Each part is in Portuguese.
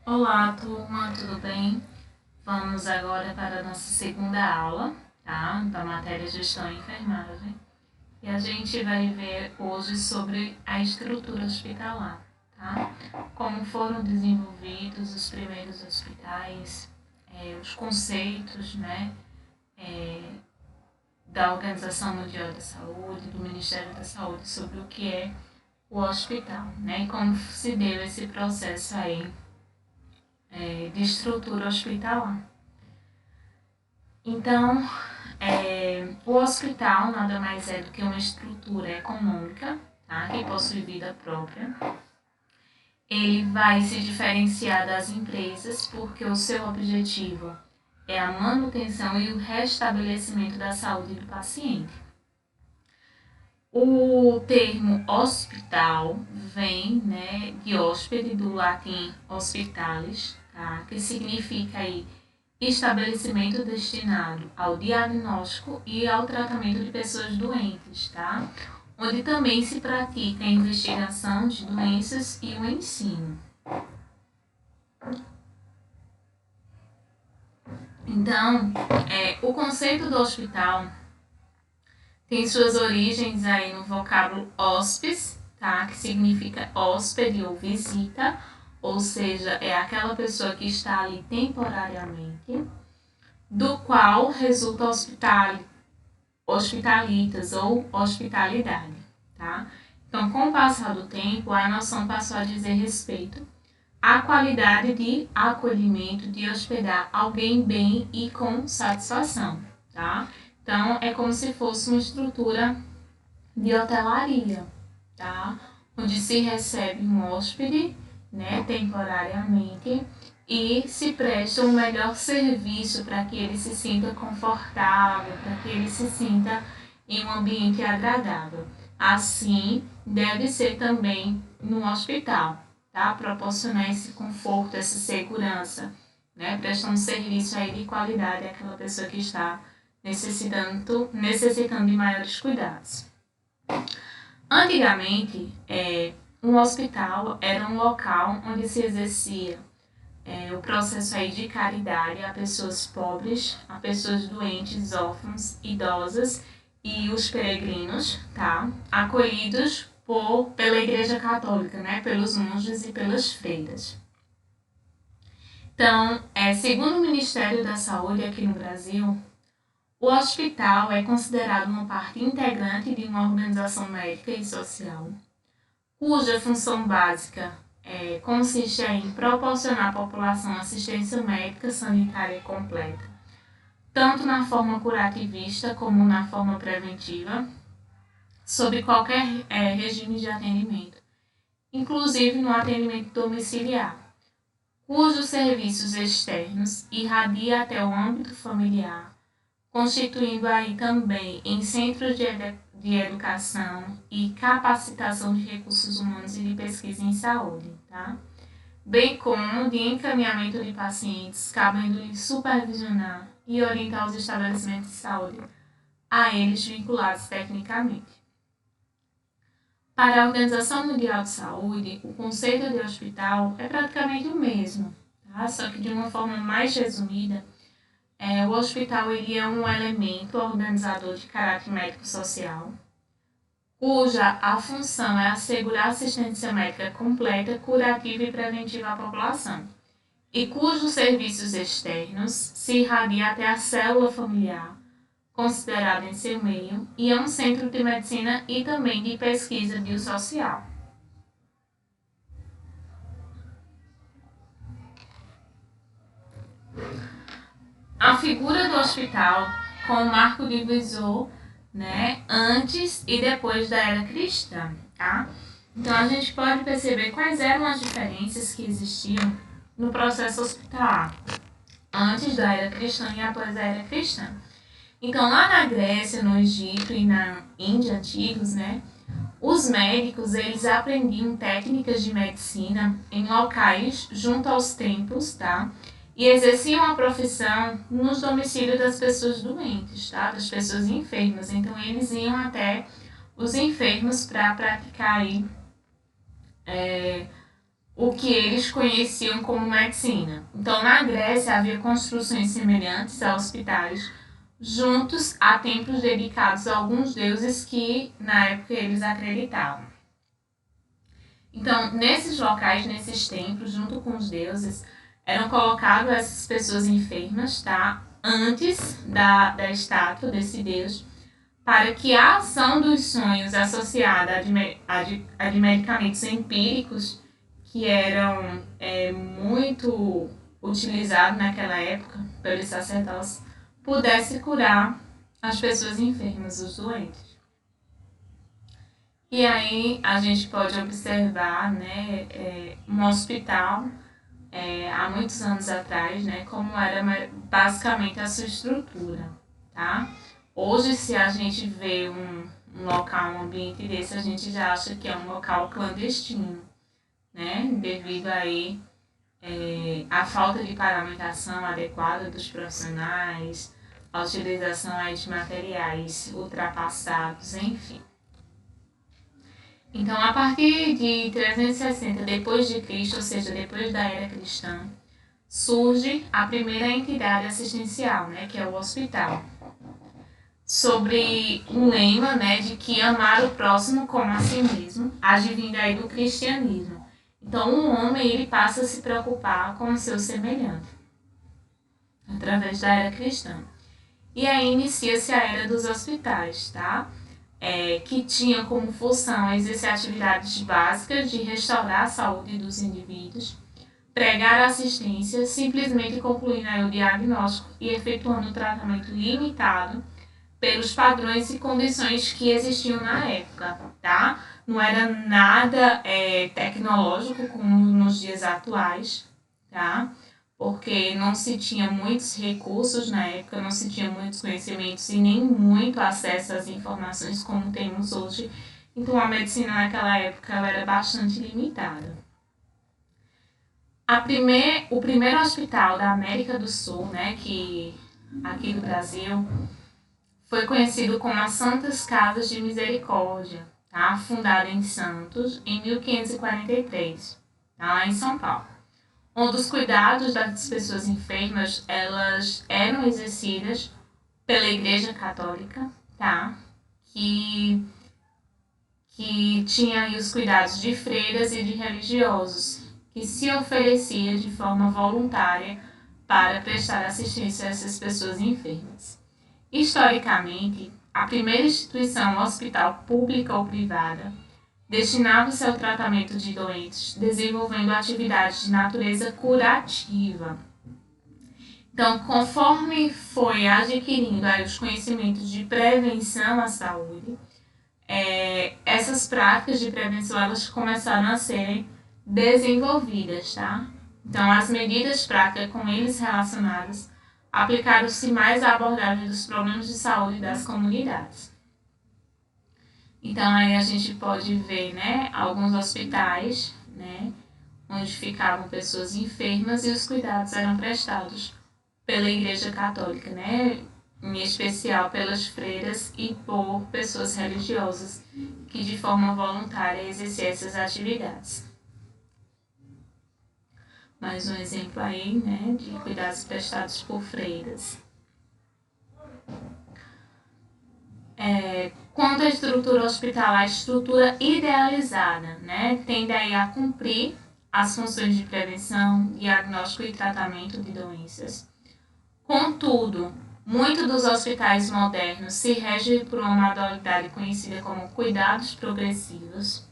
Olá, turma, tudo bem? Vamos agora para a nossa segunda aula, tá? Da matéria Gestão e Enfermagem. E a gente vai ver hoje sobre a estrutura hospitalar, tá? Como foram desenvolvidos os primeiros hospitais, os conceitos, né? Da Organização Mundial da Saúde, do Ministério da Saúde, sobre o que é o hospital, né? E como se deu esse processo aí de estrutura hospitalar. Então, o hospital nada mais é do que uma estrutura econômica, tá? Que possui vida própria. Ele vai se diferenciar das empresas porque o seu objetivo é a manutenção e o restabelecimento da saúde do paciente. O termo hospital vem, né, de hóspede, do latim hospitalis, tá? Que significa aí estabelecimento destinado ao diagnóstico e ao tratamento de pessoas doentes, tá? Onde também se pratica a investigação de doenças e o ensino. Então, o conceito do hospital tem suas origens aí no vocábulo hospes, tá? Que significa hóspede ou visita, ou seja, é aquela pessoa que está ali temporariamente, do qual resulta hospitalitas ou hospitalidade, tá? Então, com o passar do tempo, a noção passou a dizer respeito à qualidade de acolhimento, de hospedar alguém bem e com satisfação, tá? Então, é como se fosse uma estrutura de hotelaria, tá? Onde se recebe um hóspede, né, temporariamente, e se presta um melhor serviço para que ele se sinta confortável, para que ele se sinta em um ambiente agradável. Assim, deve ser também no hospital, tá? Proporcionar esse conforto, essa segurança, né? Prestando serviço aí de qualidade àquela pessoa que está necessitando de maiores cuidados. Antigamente, um hospital era um local onde se exercia o processo aí de caridade a pessoas pobres, a pessoas doentes, órfãos, idosas e os peregrinos, tá? Acolhidos pela Igreja Católica, né? Pelos monges e pelas freiras. Então, segundo o Ministério da Saúde aqui no Brasil, o hospital é considerado uma parte integrante de uma organização médica e social, cuja função básica consiste em proporcionar à população assistência médica sanitária completa, tanto na forma curativista como na forma preventiva, sob qualquer regime de atendimento, inclusive no atendimento domiciliar, cujos serviços externos irradiam até o âmbito familiar, constituindo aí também em centros de educação e capacitação de recursos humanos e de pesquisa em saúde, tá? Bem como de encaminhamento de pacientes, cabendo-lhe supervisionar e orientar os estabelecimentos de saúde a eles vinculados tecnicamente. Para a Organização Mundial de Saúde, o conceito de hospital é praticamente o mesmo, tá? Só que de uma forma mais resumida, o hospital ele é um elemento organizador de caráter médico-social, cuja a função é assegurar assistência médica completa, curativa e preventiva à população, e cujos serviços externos se irradiam até a célula familiar, considerada em seu meio, e é um centro de medicina e também de pesquisa biosocial. A figura do hospital com o marco divisor, né, antes e depois da era cristã, tá? Então a gente pode perceber quais eram as diferenças que existiam no processo hospitalar antes da era cristã e após a era cristã. Então lá na Grécia, no Egito e na Índia antigos, né, os médicos eles aprendiam técnicas de medicina em locais junto aos templos, tá? E exerciam a profissão nos domicílios das pessoas doentes, tá? Das pessoas enfermas. Então, eles iam até os enfermos para praticar aí, o que eles conheciam como medicina. Então, na Grécia, havia construções semelhantes a hospitais, juntos a templos dedicados a alguns deuses que, na época, eles acreditavam. Então, nesses locais, nesses templos, junto com os deuses, eram colocadas essas pessoas enfermas, tá? Antes da estátua desse deus, para que a ação dos sonhos associada a de medicamentos empíricos, que eram muito utilizados naquela época pelos sacerdotes, pudesse curar as pessoas enfermas, os doentes. E aí a gente pode observar, né, um hospital há muitos anos atrás, né, como era basicamente a sua estrutura, tá? Hoje, se a gente vê um local, um ambiente desse, a gente já acha que é um local clandestino, né, devido aí a falta de paramentação adequada dos profissionais, a utilização aí de materiais ultrapassados, enfim. Então, a partir de 360 depois de Cristo, ou seja, depois da era cristã, surge a primeira entidade assistencial, né, que é o hospital, sobre um lema, né, de que amar o próximo como a si mesmo, advindo aí do cristianismo. Então, o homem ele passa a se preocupar com o seu semelhante, através da era cristã. E aí inicia-se a era dos hospitais, tá? Que tinha como função exercer atividades básicas de restaurar a saúde dos indivíduos, pregar assistência, simplesmente concluindo aí o diagnóstico e efetuando o tratamento limitado pelos padrões e condições que existiam na época, tá? Não era nada tecnológico como nos dias atuais, tá? Porque não se tinha muitos recursos na época, não se tinha muitos conhecimentos e nem muito acesso às informações como temos hoje. Então, a medicina naquela época ela era bastante limitada. O primeiro hospital da América do Sul, né, que aqui do Brasil, foi conhecido como as Santas Casas de Misericórdia, tá? Fundada em Santos, em 1543, tá? Lá em São Paulo. Onde os cuidados das pessoas enfermas, elas eram exercidas pela Igreja Católica, tá? Que tinha aí os cuidados de freiras e de religiosos, que se oferecia de forma voluntária para prestar assistência a essas pessoas enfermas. Historicamente, a primeira instituição hospital pública ou privada destinava-se ao tratamento de doentes, desenvolvendo atividades de natureza curativa. Então, conforme foi adquirindo aí os conhecimentos de prevenção à saúde, essas práticas de prevenção elas começaram a serem desenvolvidas, tá? Então, as medidas práticas com eles relacionadas aplicaram-se mais à abordagem dos problemas de saúde das comunidades. Então, aí a gente pode ver, né, alguns hospitais, né, onde ficavam pessoas enfermas e os cuidados eram prestados pela Igreja Católica, né, em especial pelas freiras e por pessoas religiosas que de forma voluntária exerciam essas atividades. Mais um exemplo aí, né, de cuidados prestados por freiras. Quanto à estrutura hospitalar, a estrutura idealizada, né, tende aí a cumprir as funções de prevenção, diagnóstico e tratamento de doenças. Contudo, muitos dos hospitais modernos se regem por uma modalidade conhecida como cuidados progressivos,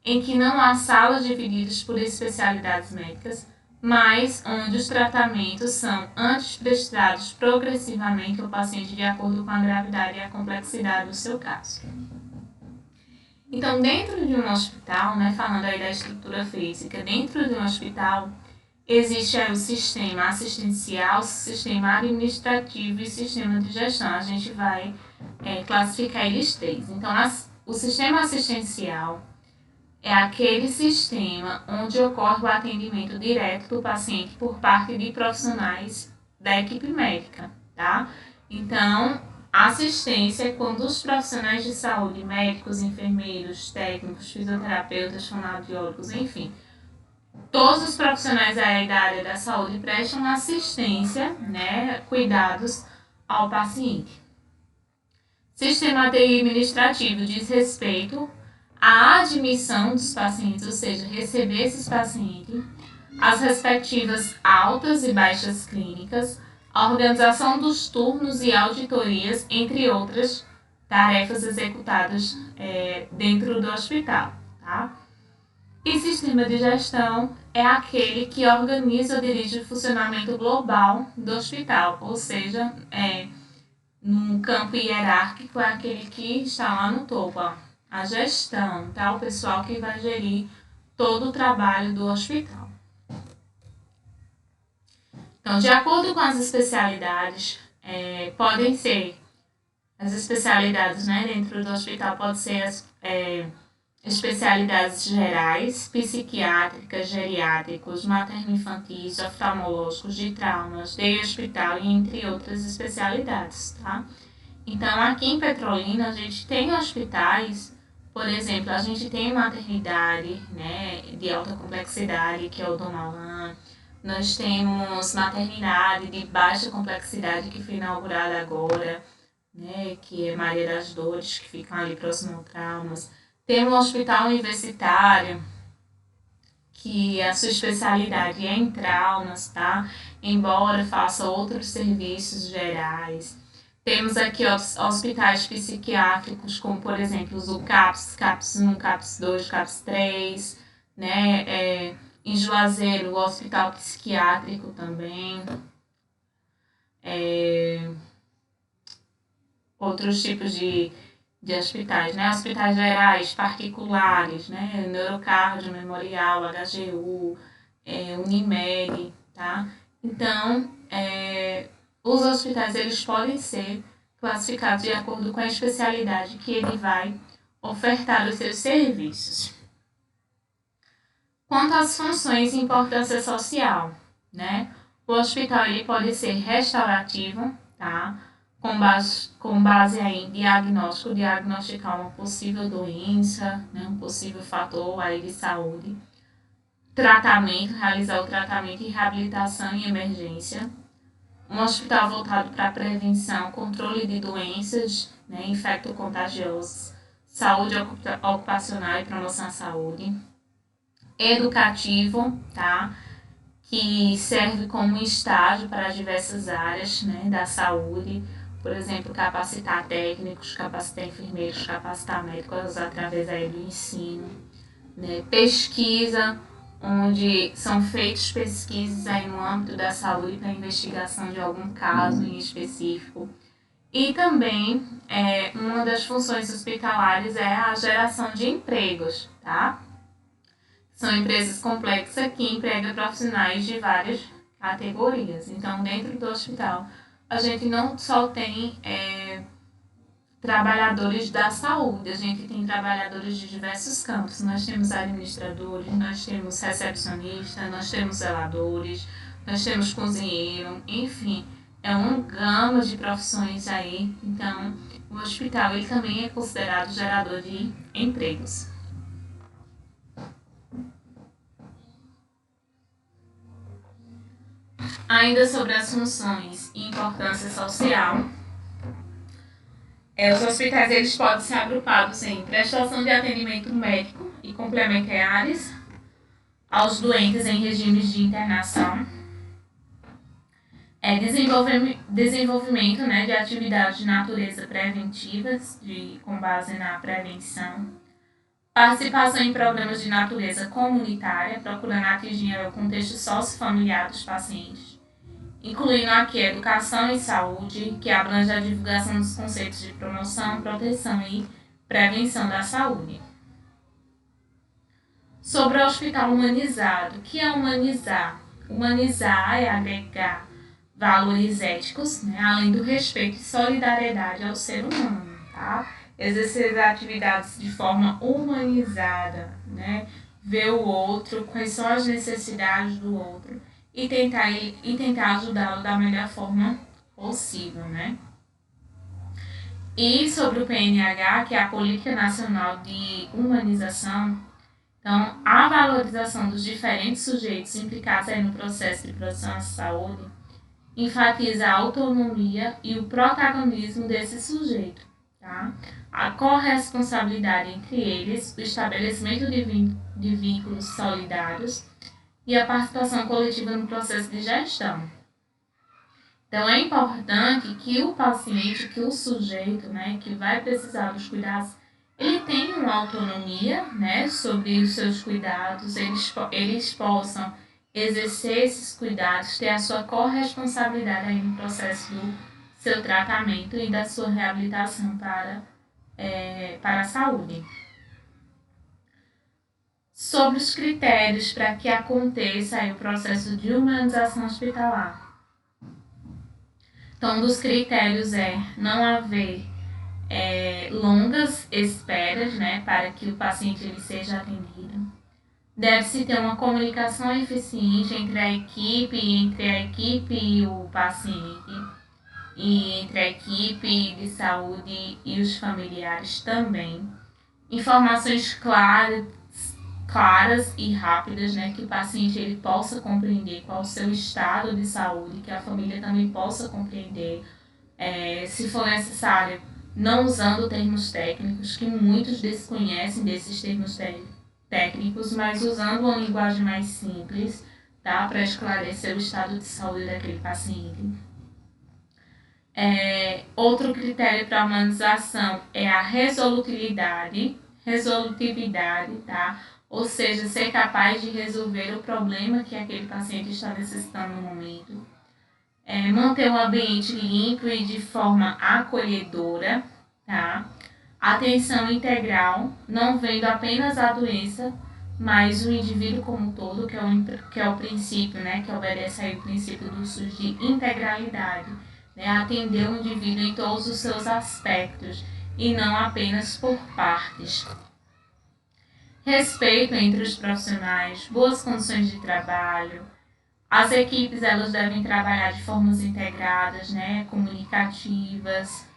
em que não há salas divididas por especialidades médicas, mas onde os tratamentos são antes prestados progressivamente ao paciente de acordo com a gravidade e a complexidade do seu caso. Então, dentro de um hospital, né, falando aí da estrutura física, dentro de um hospital existe aí o sistema assistencial, sistema administrativo e sistema de gestão. A gente vai classificar eles três. Então, o sistema assistencial é aquele sistema onde ocorre o atendimento direto do paciente por parte de profissionais da equipe médica, tá? Então, assistência é quando os profissionais de saúde, médicos, enfermeiros, técnicos, fisioterapeutas, fonoaudiólogos, enfim, Todos os profissionais da área da saúde prestam assistência, né, cuidados ao paciente. Sistema administrativo diz respeito à admissão dos pacientes, ou seja, receber esses pacientes, as respectivas altas e baixas clínicas, a organização dos turnos e auditorias, entre outras tarefas executadas dentro do hospital. Tá? E sistema de gestão é aquele que organiza ou dirige o funcionamento global do hospital, ou seja, no campo hierárquico é aquele que está lá no topo, ó, a gestão, tá? O pessoal que vai gerir todo o trabalho do hospital. Então, de acordo com as especialidades, podem ser as especialidades, né, dentro do hospital, pode ser as especialidades gerais, psiquiátricas, geriátricos, materno-infantis, oftalmológicos, de traumas, de hospital e entre outras especialidades, tá? Então, aqui em Petrolina, a gente tem hospitais, por exemplo, a gente tem maternidade, né, de alta complexidade, que é o Dom Alan. Nós temos maternidade de baixa complexidade, que foi inaugurada agora, né, que é Maria das Dores, que fica ali próximo ao Traumas. Temos um hospital universitário, que a sua especialidade é em traumas, tá? Embora faça outros serviços gerais. Temos aqui hospitais psiquiátricos, como por exemplo o CAPS, CAPS 1, CAPS 2, CAPS 3, né? Em Juazeiro, o hospital psiquiátrico também. Outros tipos de hospitais, né? Hospitais gerais, particulares, né? Neurocardio, Memorial, HGU, Unimed, tá? Então, os hospitais eles podem ser classificados de acordo com a especialidade que ele vai ofertar os seus serviços. Quanto às funções e importância social, né? O hospital ele pode ser restaurativo, tá? Com base aí em diagnóstico, diagnosticar uma possível doença, né? Um possível fator aí de saúde. Tratamento, realizar o tratamento e reabilitação em emergência. Um hospital voltado para prevenção, controle de doenças, né, infecto-contagiosas, saúde ocupacional e promoção à saúde. Educativo, tá? Que serve como estágio para diversas áreas, né, da saúde, por exemplo, capacitar técnicos, capacitar enfermeiros, capacitar médicos através aí do ensino. Né? Pesquisa, onde são feitas pesquisas aí no âmbito da saúde para investigação de algum caso em específico. E também, uma das funções hospitalares é a geração de empregos, tá? São empresas complexas que empregam profissionais de várias categorias. Então, dentro do hospital, a gente não só tem trabalhadores da saúde, a gente tem trabalhadores de diversos campos. Nós temos administradores, nós temos recepcionistas, nós temos zeladores, nós temos cozinheiro, enfim, é uma gama de profissões aí. Então, o hospital ele também é considerado gerador de empregos. Ainda sobre as funções e importância social, os hospitais eles podem ser agrupados em prestação de atendimento médico e complementares aos doentes em regimes de internação, desenvolvimento, né, de atividades de natureza preventivas, com base na prevenção, participação em programas de natureza comunitária, procurando atingir o contexto sociofamiliar dos pacientes, incluindo aqui a educação e saúde, que abrange a divulgação dos conceitos de promoção, proteção e prevenção da saúde. Sobre o hospital humanizado, o que é humanizar? Humanizar é agregar valores éticos, né, além do respeito e solidariedade ao ser humano, tá? Exercer as atividades de forma humanizada, né? Ver o outro, quais são as necessidades do outro e tentar ajudá-lo da melhor forma possível, né? E sobre o PNH, que é a Política Nacional de Humanização, Então, a valorização dos diferentes sujeitos implicados aí no processo de produção da saúde enfatiza a autonomia e o protagonismo desse sujeito, tá? A corresponsabilidade entre eles, o estabelecimento de vínculos solidários e a participação coletiva no processo de gestão. Então, é importante que o paciente, que o sujeito, né, que vai precisar dos cuidados, ele tenha uma autonomia, né, sobre os seus cuidados, eles possam exercer esses cuidados, ter a sua corresponsabilidade aí no processo do seu tratamento e da sua reabilitação para a saúde. Sobre os critérios para que aconteça aí o processo de humanização hospitalar. Então, um dos critérios é não haver longas esperas, né, para que o paciente ele seja atendido. Deve-se ter uma comunicação eficiente entre a equipe e o paciente, e entre a equipe de saúde e os familiares também. Informações claras e rápidas, né, que o paciente ele possa compreender qual o seu estado de saúde, que a família também possa compreender, se for necessário, não usando termos técnicos, que muitos desconhecem desses termos técnicos, mas usando uma linguagem mais simples, tá, para esclarecer o estado de saúde daquele paciente. Outro critério para a humanização é a resolutividade, tá? Ou seja, ser capaz de resolver o problema que aquele paciente está necessitando no momento. Manter o ambiente limpo e de forma acolhedora, tá? Atenção integral, não vendo apenas a doença, mas o indivíduo como um todo, que é o princípio, né? Que obedece aí o princípio do SUS de integralidade, né? Atender o indivíduo em todos os seus aspectos e não apenas por partes. Respeito entre os profissionais, boas condições de trabalho. As equipes elas devem trabalhar de formas integradas, né, comunicativas,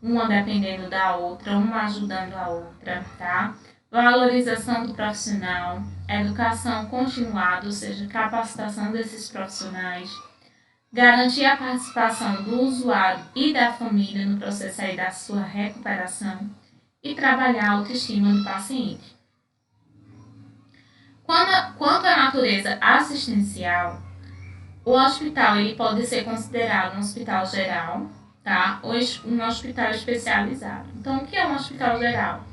uma dependendo da outra, uma ajudando a outra, tá? Valorização do profissional, educação continuada, ou seja, capacitação desses profissionais, garantir a participação do usuário e da família no processo aí da sua recuperação e trabalhar a autoestima do paciente. Quanto à natureza assistencial, o hospital ele pode ser considerado um hospital geral, tá? Ou um hospital especializado. Então, o que é um hospital geral?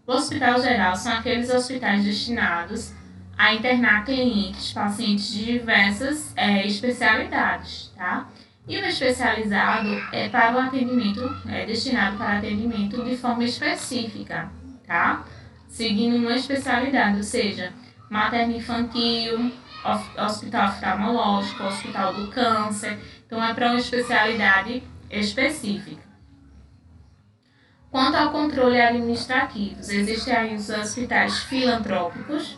O hospital geral são aqueles hospitais destinados a internar pacientes de diversas especialidades, tá? E o especializado é para o atendimento, destinado para atendimento de forma específica, tá? Seguindo uma especialidade, ou seja, materno-infantil, hospital oftalmológico, hospital do câncer. Então, é para uma especialidade específica. Quanto ao controle administrativo, existem aí os hospitais filantrópicos.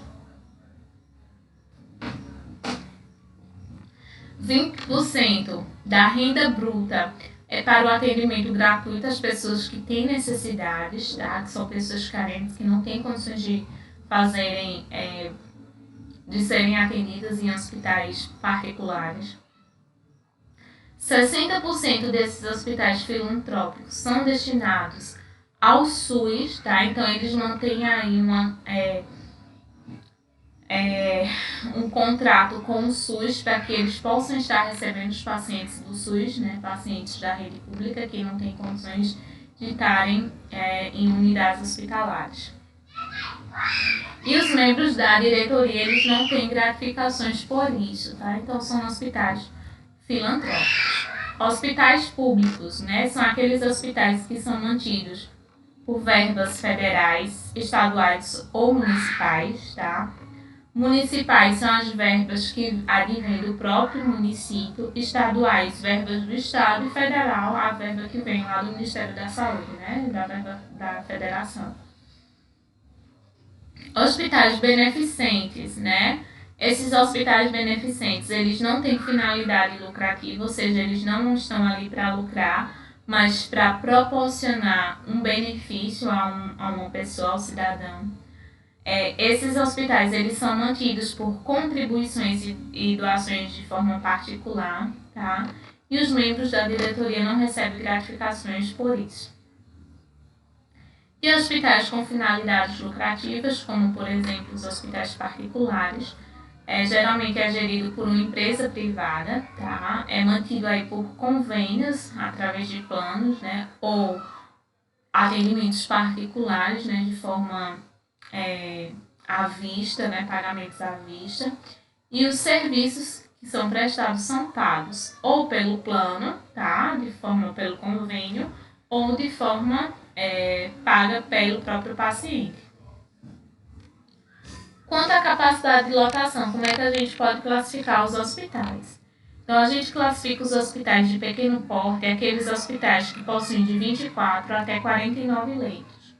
20% da renda bruta é para o atendimento gratuito às pessoas que têm necessidades, tá? Que são pessoas carentes que não têm condições de de serem atendidas em hospitais particulares. 60% desses hospitais filantrópicos são destinados ao SUS, tá? Então eles mantêm aí um contrato com o SUS para que eles possam estar recebendo os pacientes do SUS, né? Pacientes da rede pública que não têm condições de estarem em unidades hospitalares. E os membros da diretoria, eles não têm gratificações por isso, tá? Então, são hospitais filantrópicos. Hospitais públicos, né? São aqueles hospitais que são mantidos por verbas federais, estaduais ou municipais, tá? Municipais são as verbas que advêm do próprio município, estaduais, verbas do estado, e federal, a verba que vem lá do Ministério da Saúde, né? Da verba da federação. Hospitais beneficentes, né? Esses hospitais beneficentes, eles não têm finalidade lucrativa, ou seja, eles não estão ali para lucrar, mas para proporcionar um benefício a uma pessoa, ao cidadão. Esses hospitais eles são mantidos por contribuições e doações de forma particular, tá? E os membros da diretoria não recebem gratificações por isso. E hospitais com finalidades lucrativas, como por exemplo os hospitais particulares, geralmente é gerido por uma empresa privada, tá? É mantido aí por convênios através de planos, né? Ou atendimentos particulares, né? De forma à vista, né? Pagamentos à vista. E os serviços que são prestados são pagos ou pelo plano, tá? De forma pelo convênio, ou de forma paga pelo próprio paciente. Quanto à capacidade de lotação, como é que a gente pode classificar os hospitais? Então, a gente classifica os hospitais de pequeno porte, aqueles hospitais que possuem de 24 até 49 leitos.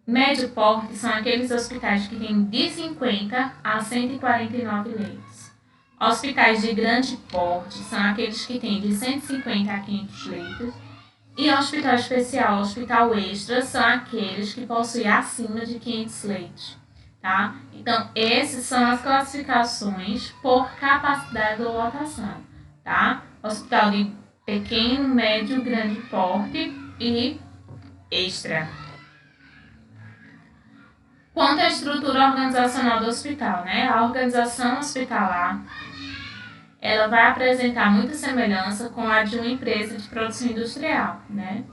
Médio porte são aqueles hospitais que têm de 50 a 149 leitos. Hospitais de grande porte são aqueles que têm de 150 a 500 leitos. E hospital especial, hospital extra, são aqueles que possuem acima de 500 leitos. Tá? Então, essas são as classificações por capacidade ou lotação. Tá? Hospital de pequeno, médio, grande porte e extra. Quanto à estrutura organizacional do hospital, né? A organização hospitalar ela vai apresentar muita semelhança com a de uma empresa de produção industrial, né?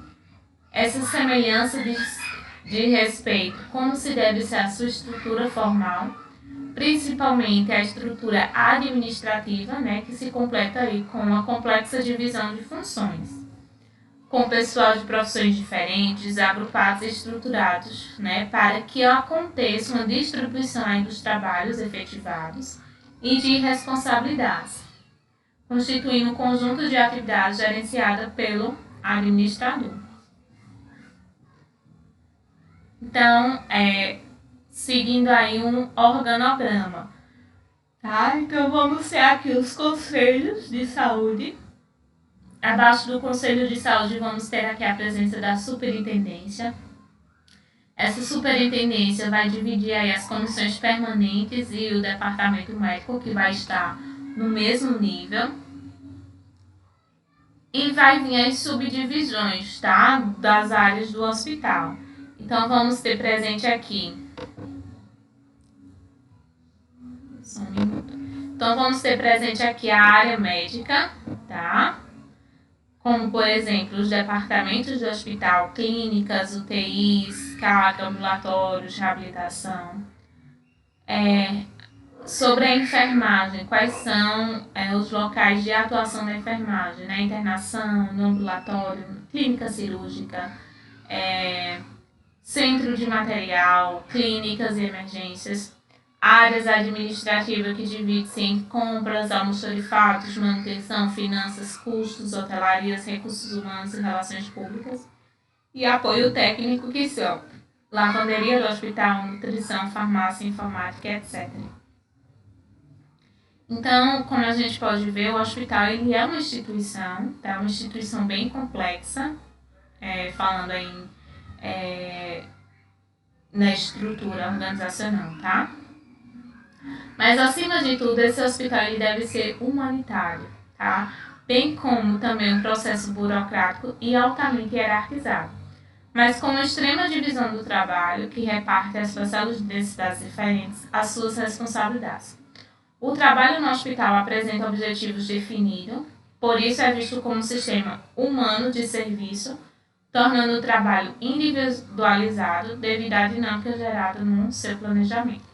Essa semelhança diz respeito a como se deve ser a sua estrutura formal, principalmente a estrutura administrativa, né, que se completa aí com uma complexa divisão de funções, com pessoal de profissões diferentes, agrupados e estruturados, né, para que aconteça uma distribuição aí dos trabalhos efetivados e de responsabilidades, constituindo um conjunto de atividades gerenciada pelo administrador. Então, seguindo aí um organograma, tá? Então, vamos ter aqui os conselhos de saúde. Abaixo do conselho de saúde, vamos ter aqui a presença da superintendência. Essa superintendência vai dividir aí as comissões permanentes e o departamento médico, que vai estar no mesmo nível. E vai vir as subdivisões, tá? Das áreas do hospital. Então, vamos ter presente aqui. Só um minuto. Então, vamos ter presente aqui a área médica, tá? Como, por exemplo, os departamentos do hospital, clínicas, UTIs, CAC, ambulatórios, reabilitação. Sobre a enfermagem, quais são os locais de atuação da enfermagem, né? Internação, no ambulatório, clínica cirúrgica, centro de material, clínicas e emergências, áreas administrativas que dividem-se em compras, almoxarifados, manutenção, finanças, custos, hotelarias, recursos humanos e relações públicas, e apoio técnico, que são lavanderia do hospital, nutrição, farmácia, informática, etc. Então, como a gente pode ver, o hospital ele é uma instituição, tá? Uma instituição bem complexa, falando aí na estrutura organizacional, tá? Mas, acima de tudo, esse hospital ele deve ser humanitário, tá? Bem como também um processo burocrático e altamente hierarquizado, mas com uma extrema divisão do trabalho que reparte às parcelas de necessidades diferentes as suas responsabilidades. O trabalho no hospital apresenta objetivos definidos, por isso é visto como um sistema humano de serviço, tornando o trabalho individualizado devido à dinâmica gerada no seu planejamento.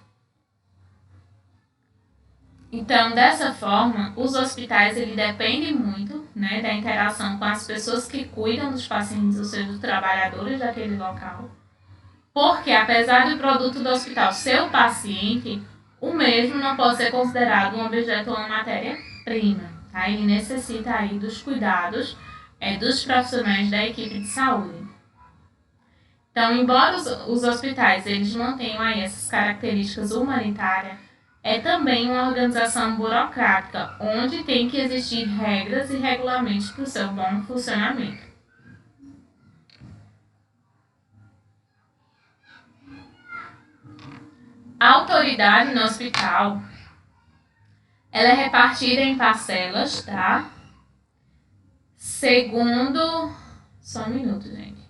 Então, dessa forma, os hospitais ele dependem muito, né, da interação com as pessoas que cuidam dos pacientes, ou seja, dos trabalhadores daquele local, porque apesar do produto do hospital ser o paciente, o mesmo não pode ser considerado um objeto ou uma matéria-prima. Tá? Ele necessita aí dos cuidados dos profissionais da equipe de saúde. Então, embora os hospitais eles mantenham aí essas características humanitárias, é também uma organização burocrática, onde tem que existir regras e regulamentos para o seu bom funcionamento. A autoridade no hospital, ela é repartida em parcelas, tá? Segundo... Só um minuto, gente.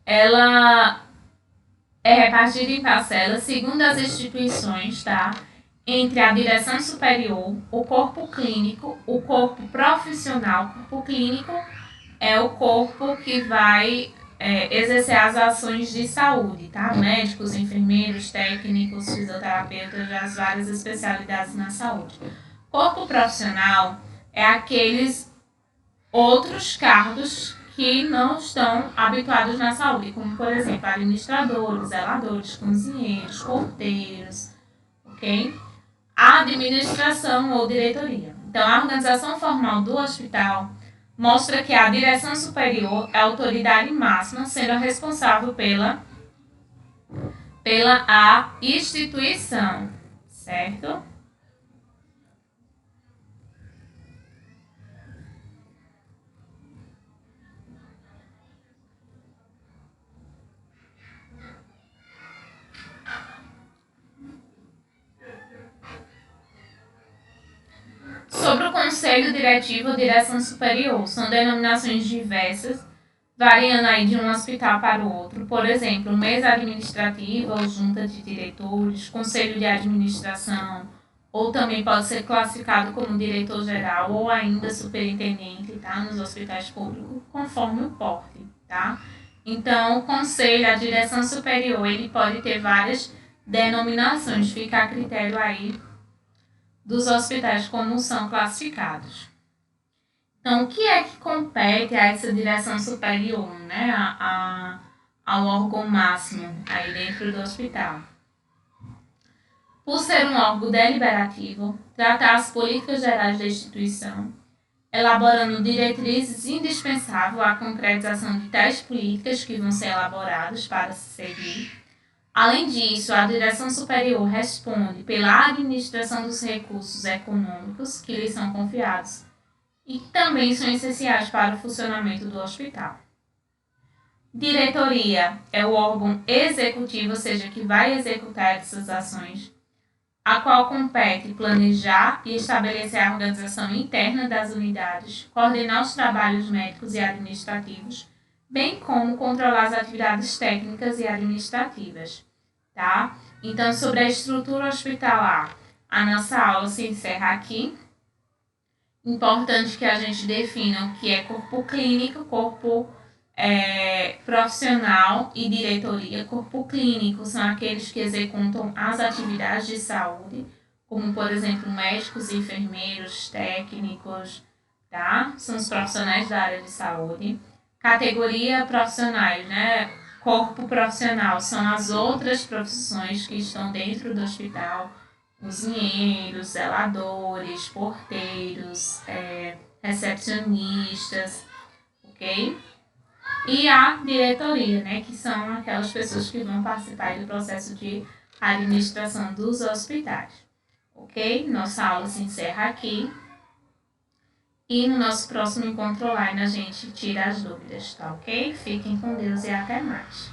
Ela é repartida em parcelas segundo as instituições, tá? Entre a direção superior, o corpo clínico, o corpo profissional. O corpo clínico é o corpo que vai exercer as ações de saúde, tá? Médicos, enfermeiros, técnicos, fisioterapeutas, as várias especialidades na saúde. Corpo profissional é aqueles outros cargos que não estão habituados na saúde, como, por exemplo, administradores, zeladores, cozinheiros, porteiros, ok? A administração ou diretoria. Então, a organização formal do hospital mostra que a direção superior é a autoridade máxima, sendo responsável pela a instituição, certo? Sobre o conselho diretivo ou direção superior, são denominações diversas, variando aí de um hospital para o outro. Por exemplo, mesa administrativa ou junta de diretores, conselho de administração, ou também pode ser classificado como diretor-geral ou ainda superintendente, tá? Nos hospitais públicos, conforme o porte, tá? Então, o conselho, a direção superior, ele pode ter várias denominações, fica a critério aí dos hospitais como são classificados. Então, o que é que compete a essa direção superior, né? Ao órgão máximo aí dentro do hospital? Por ser um órgão deliberativo, tratar as políticas gerais da instituição, elaborando diretrizes indispensáveis à concretização de tais políticas que vão ser elaboradas para se seguir. Além disso, a direção superior responde pela administração dos recursos econômicos que lhes são confiados e que também são essenciais para o funcionamento do hospital. Diretoria é o órgão executivo, ou seja, que vai executar essas ações, a qual compete planejar e estabelecer a organização interna das unidades, coordenar os trabalhos médicos e administrativos, bem como controlar as atividades técnicas e administrativas, tá? Então, sobre a estrutura hospitalar, a nossa aula se encerra aqui. Importante que a gente defina o que é corpo clínico, corpo profissional e diretoria. Corpo clínico são aqueles que executam as atividades de saúde, como, por exemplo, médicos, enfermeiros, técnicos, tá? São os profissionais da área de saúde. Categoria profissionais, né? Corpo profissional são as outras profissões que estão dentro do hospital, cozinheiros, zeladores, porteiros, recepcionistas, ok? E a diretoria, né, que são aquelas pessoas que vão participar do processo de administração dos hospitais, ok? Nossa aula se encerra aqui. E no nosso próximo encontro online a gente tira as dúvidas, tá ok? Fiquem com Deus e até mais.